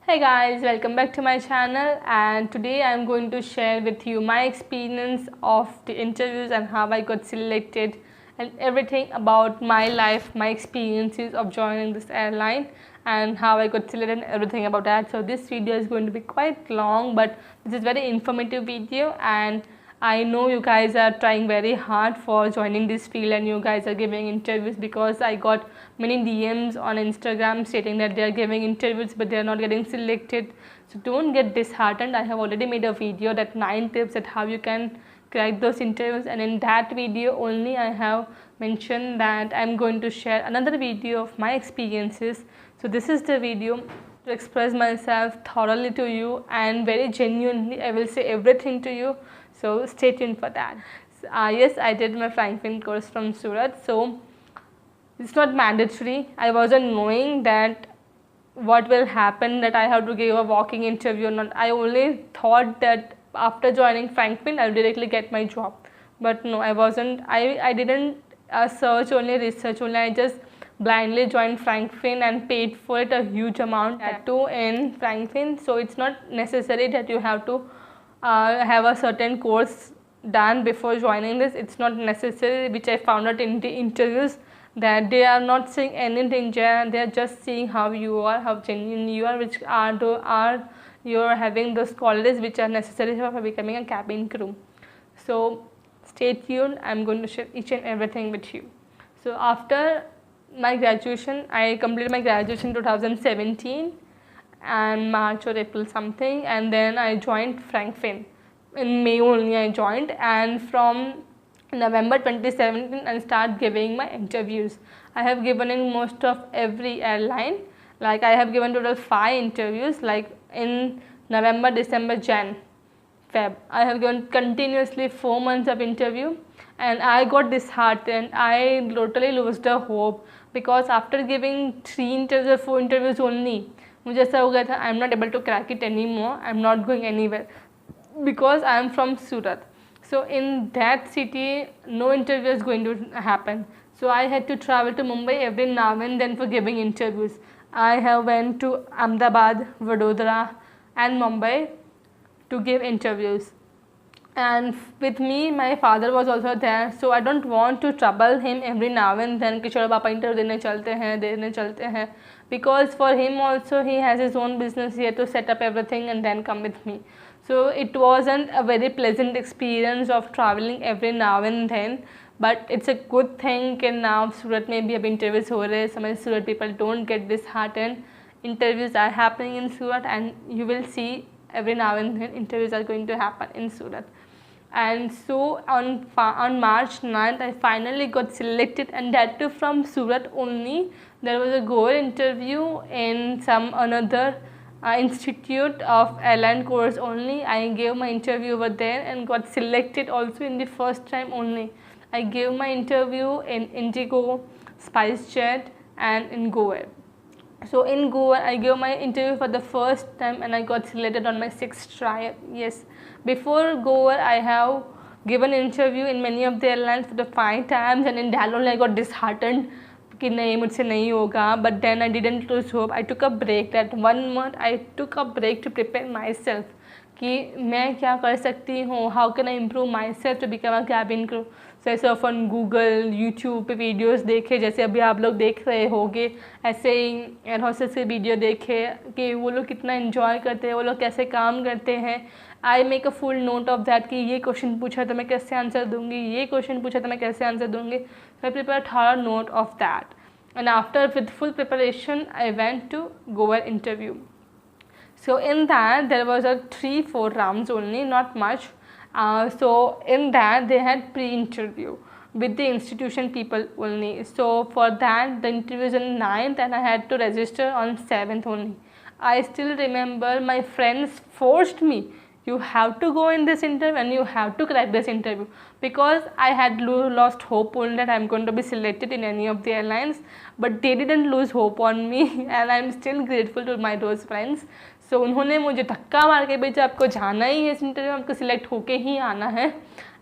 Hey guys, welcome back to my channel, and today I'm going to share with you my experience of the interviews and how I got selected and everything about my life, my experiences of joining this airline and how I got selected and everything about that. So this video is going to be quite long, but this is very informative video, and I know you guys are trying very hard for joining this field and you guys are giving interviews, because I got many DMs on Instagram stating that they are giving interviews but they are not getting selected. So don't get disheartened. I have already made a video that 9 tips that how you can crack those interviews, and in that video only I have mentioned that I'm going to share another video of my experiences. So this is the video to express myself thoroughly to you, and very genuinely I will say everything to you. So stay tuned for that. Yes, I did my Franklin course from Surat. So it's not mandatory. I wasn't knowing that what will happen, that I have to give a walking interview or not. I only thought that after joining Franklin I'll directly get my job, but no, I wasn't. I didn't search only, research only. I just blindly joined Franklin and paid for it a huge amount too in Franklin. So it's not necessary that you have to have a certain course done before joining this. It's not necessary, which I found out in the interviews, that they are not seeing anything there. They are just seeing how you are, how genuine you are, which are you're having those qualities which are necessary for becoming a cabin crew. So stay tuned. I'm going to share each and everything with you. So after my graduation, I completed my graduation in 2017 and March or April something, and then I joined Franklin in May only. I joined, and from November 2017 I start giving my interviews. I have given in most of every airline. Like I have given total 5 interviews, like in November, December, Jan, Feb. I have given continuously 4 months of interview, and I got disheartened. I totally lost the hope, because after giving 3 interviews or 4 interviews only, मुझे ऐसा हो गया था, I am not able to crack it anymore. I am not going anywhere, because I am from Surat. So in that city, no interview is going to happen. So I had to travel to Mumbai every now and then for giving interviews. I have went to Ahmedabad, Vadodara and Mumbai to give interviews. And with me, my father was also there, so I don't want to trouble him every now and then कि चलो पापा interview देने चलते हैं, because for him also he has his own business. He had to set up everything and then come with me. So it wasn't a very pleasant experience of traveling every now and then, but it's a good thing कि now Surat में भी अब interviews हो रहे हैं. Some Surat people don't get disheartened. Interviews are happening in Surat, and you will see every now and then interviews are going to happen in Surat. And so on March 9th I finally got selected, and that too from Surat only. There was a Goa interview in some another institute of airline course only. I gave my interview over there and got selected also in the first time only. I gave my interview in Indigo, SpiceJet and in Goa. So in Goa, I gave my interview for the first time and I got selected on my 6th try. Yes, before Goa, I have given interview in many of the airlines for the 5 times, and in that only I got disheartened कि नहीं मुझसे नहीं होगा. But then I didn't lose hope. I took a break. That 1 month I took a break to prepare myself कि मैं क्या कर सकती हूँ, how can I improve myself to become a cabin crew. So ऐसे ऑन गूगल, यूट्यूब पे videos देखे, जैसे अभी आप लोग देख रहे होंगे, ऐसे ही एयर होस्टेस के वीडियो देखे कि वो लोग कितना एंजॉय करते हैं, वो लोग कैसे काम करते हैं. I make a full note of that कि ये क्वेश्चन पूछा तो मैं कैसे आंसर दूँगी, ये क्वेश्चन पूछा तो मैं कैसे आंसर दूँगी. So I prepare thorough note of that, and after with full preparation I went to Goa interview. So in that there was a 3-4 rounds only, not much. So in that they had pre-interview with the institution people only. So for that the interview is on 9th and I had to register on 7th only. I still remember my friends forced me, you have to go in this interview and you have to crack this interview, because I had lost hope on that I'm going to be selected in any of the airlines. But they didn't lose hope on me and I'm still grateful to my those friends. So उन्होंने मुझे धक्का मार के भेजा, आपको जाना ही है इस इंटरव्यू, आपको सिलेक्ट होके ही आना है.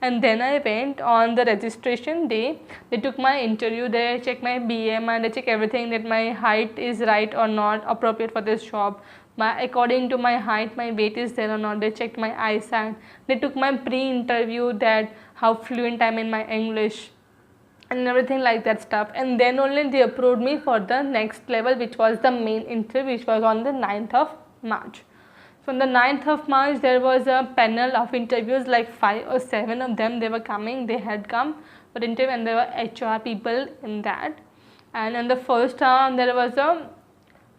And then I went on the registration day. They took my interview, they checked my BMI, they check everything, that my height is right or not appropriate for this job, according to my height, my weight is there or not. They checked my eyesight. They took my pre-interview, that how fluent I am in my English and everything like that stuff, and then only they approved me for the next level, which was the main interview, which was on the 9th of March. So on the 9th of March, there was a panel of interviews, like 5 or 7 of them. They were coming, they had come for the interview, and there were HR people in that. And in the first round, there was a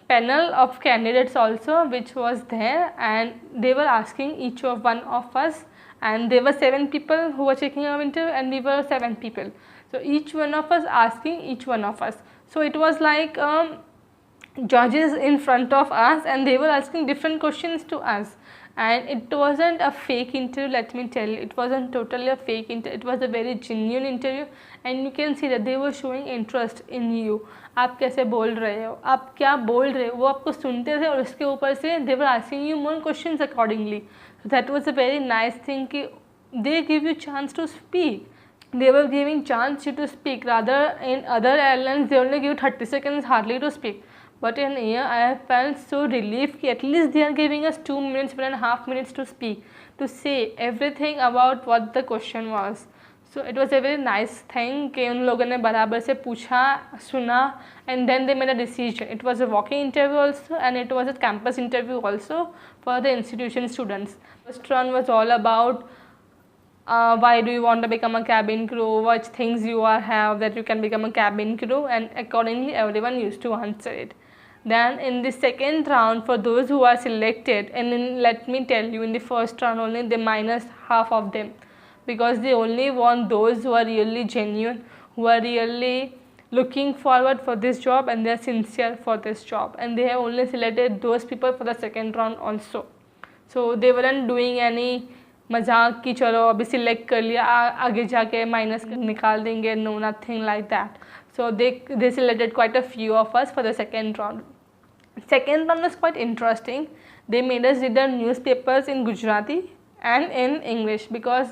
panel of candidates also, which was there, and they were asking each of one of us, and there were 7 people who were checking our interview, and we were 7 people. So each one of us asking each one of us. So it was like judges in front of us, and they were asking different questions to us, and it wasn't a fake interview, let me tell you. It wasn't totally a fake interview. It was a very genuine interview, and you can see that they were showing interest in you. आप कैसे बोल रहे हो, आप क्या बोल रहे हो, वो आपको सुनते थे, और उसके ऊपर से they were asking you more questions accordingly. So that was a very nice thing कि they give you chance to speak. They were giving chance you to speak. Rather in other airlines they only give 30 seconds hardly to speak. But in here I have felt so relieved कि at least they are giving us 2 minutes, 1.5 minutes to speak, to say everything about what the question was. So it was a very nice thing कि उन लोगों ने बराबर से पूछा, सुना, and then they made a decision. It was a walk-in interview also, and it was a campus interview also for the institution students. First round was all about why do you want to become a cabin crew, what things you have that you can become a cabin crew, and accordingly everyone used to answer it. Then in the second round, for those who are selected, and let me tell you, in the first round only they minus half of them, because they only want those who are really genuine, who are really looking forward for this job, and they are sincere for this job, and they have only selected those people for the second round also. So they weren't doing any मजाक कि चलो अभी select कर लिया, आगे जाके minus निकाल देंगे. No, nothing like that. So they selected quite a few of us for the second round. Second round was quite interesting. They made us read the newspapers in Gujarati and in English, because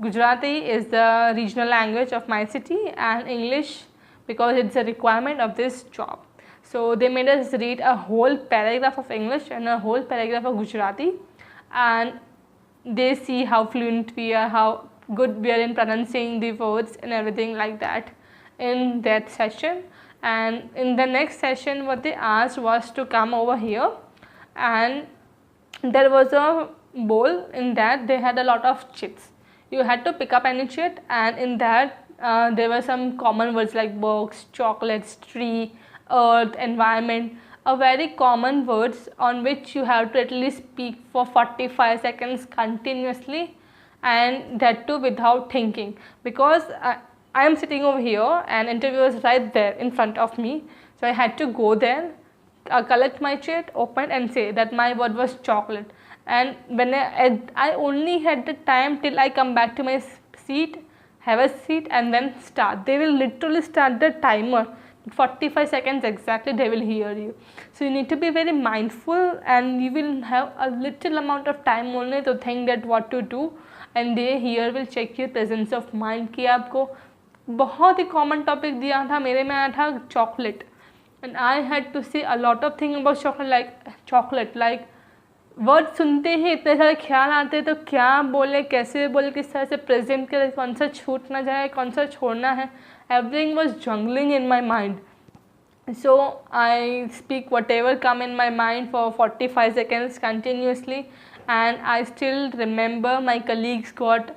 Gujarati is the regional language of my city, and English because it's a requirement of this job. So they made us read a whole paragraph of English and a whole paragraph of Gujarati, and they see how fluent we are, how good we are in pronouncing the words and everything like that in that session. And in the next session what they asked was to come over here, and there was a bowl. In that they had a lot of chits. You had to pick up any chit, and in that there were some common words like books, chocolates, tree, earth, environment, a very common words on which you have to at least speak for 45 seconds continuously, and that too without thinking, because I am sitting over here and interviewer is right there in front of me. So I had to go there, collect my chit, open and say that my word was chocolate. And when I only had the time till I come back to my seat, have a seat, and then start. They will literally start the timer. 45 seconds exactly they will hear you. So you need to be very mindful, and you will have a little amount of time only to think that what to do, and they here will check your presence of mind कि आपको बहुत ही common topic दिया था, मेरे में आया था chocolate, and I had to say a lot of things about chocolate like word सुनते ही इतने सारे ख्याल आते हैं, तो क्या बोले, कैसे बोले, किस तरह से प्रेजेंट करें, कौन सा छूट ना जाए, कौन सा छोड़ना है. Everything was jungling in my mind. So I speak whatever come in my mind for 45 seconds continuously, and I still remember my colleagues got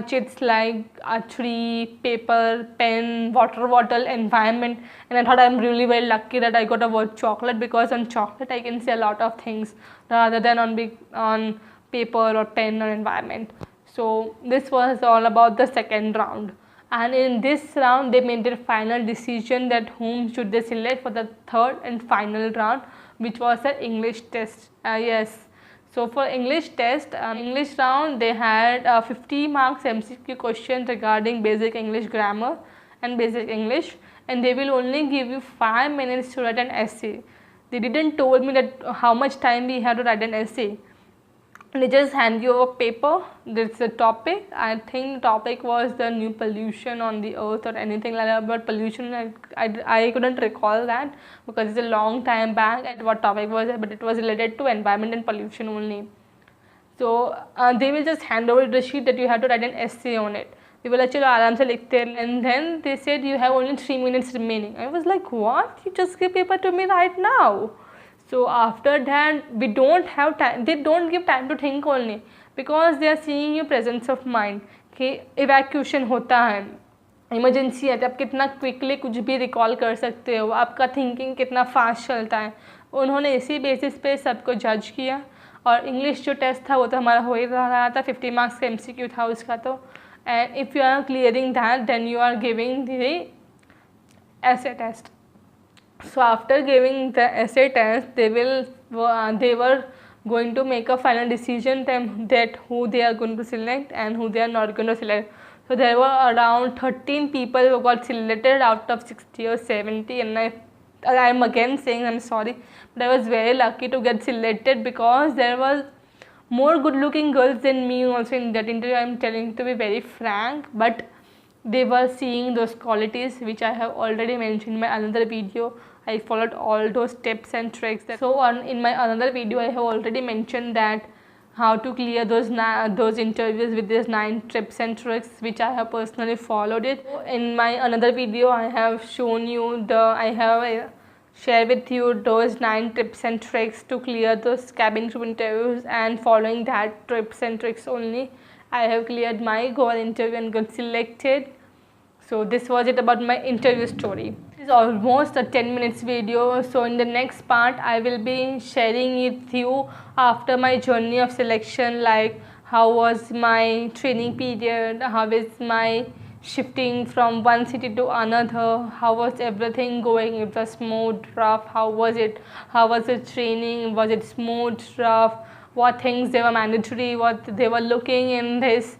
chits like a tree, paper, pen, water bottle, environment, and I thought I'm really very lucky that I got a word chocolate, because on chocolate I can say a lot of things rather than on paper or pen or environment. So this was all about the second round. And in this round they made their final decision that whom should they select for the third and final round, which was the English test. Yes, so for English test, English round, they had 50 marks MCQ question regarding basic English grammar and basic English, and they will only give you 5 minutes to write an essay. They didn't told me that how much time we have to write an essay. they just hand you a paper. There's a topic. I think the topic was the new pollution on the earth or anything like that. But pollution, I couldn't recall that because it's a long time back at what topic was it, but it was related to environment and pollution only. So they will just hand over the sheet that you have to write an essay on it. We will actually आराम से लिखते हैं, and then they said you have only 3 minutes remaining. I was like, what? You just give paper to me right now. So after that we don't have time. They don't give time to think only because they are seeing your presence of mind कि evacuation होता है, emergency है, तो आप कितना quickly कुछ भी recall कर सकते हो, आपका थिंकिंग कितना फास्ट चलता है. उन्होंने इसी बेसिस पे सबको जज किया. और इंग्लिश जो टेस्ट था वो तो हमारा हो ही रहा था, 50 मार्क्स का MCQ था उसका. तो and if you are clearing that then you are giving the essay test. So after giving the essay test, they were going to make a final decision that who they are going to select and who they are not going to select. So there were around 13 people who got selected out of 60 or 70, and I am again saying I'm sorry, but I was very lucky to get selected because there was more good looking girls than me also in that interview. I am telling to be very frank, but they were seeing those qualities which I have already mentioned in my another video. I followed all those tips and tricks. So in my another video I have already mentioned that how to clear those interviews with these 9 tips and tricks which I have personally followed it. In my another video I have shown you share with you those 9 tips and tricks to clear those cabin crew interviews, and following that tips and tricks only I have cleared my goal interview and got selected. So this was it about my interview story. This is almost a 10 minutes video. So in the next part I will be sharing it with you after my journey of selection, like how was my training period, how is my shifting from one city to another, how was everything going, it was smooth, rough, how was the training, was it smooth, rough, what things they were mandatory, what they were looking in this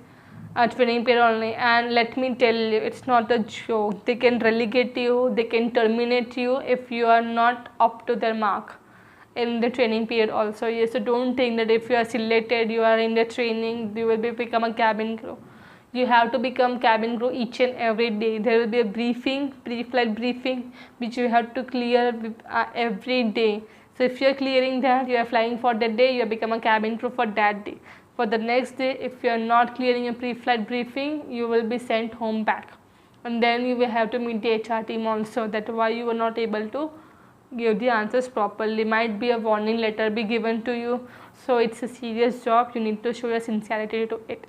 training period only. And let me tell you, it's not a joke. They can relegate you, they can terminate you if you are not up to their mark in the training period also. Yes, so don't think that if you are selected, you are in the training, you will become a cabin crew. You have to become cabin crew each and every day. There will be a briefing, pre-flight briefing, which you have to clear every day. So if you are clearing that, you are flying for that day, you have become a cabin crew for that day. For the next day, if you are not clearing a pre-flight briefing, you will be sent home back. And then you will have to meet the HR team also, that why you were not able to give the answers properly. Might be a warning letter be given to you. So it's a serious job. You need to show your sincerity to it.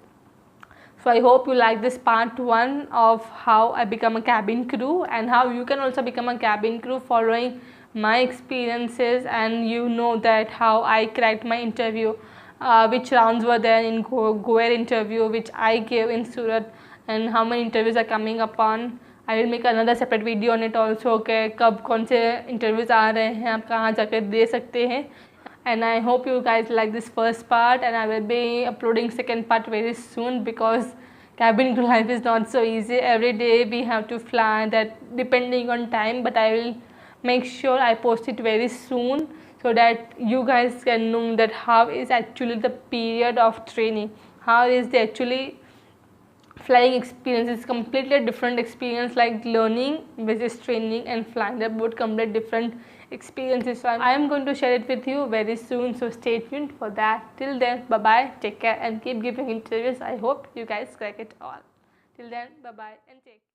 So I hope you like this part 1 of how I become a cabin crew and how you can also become a cabin crew following my experiences, and you know that how I cracked my interview, which rounds were there in Goa interview which I gave in Surat, and how many interviews are coming upon. I will make another separate video on it also, okay, कब कौन से interviews आ रहे हैं, आप कहाँ जाकर दे सकते हैं. And I hope you guys like this first part, and I will be uploading second part very soon because cabin crew life is not so easy. Every day we have to fly, that depending on time, but I will make sure I post it very soon so that you guys can know that how is actually the period of training, how is the actually flying experience. Is completely different experience, like learning versus training and flying. They're both completely different experiences. So I am going to share it with you very soon. So stay tuned for that. Till then, bye bye. Take care and keep giving interviews. I hope you guys crack it all. Till then, bye bye and take care.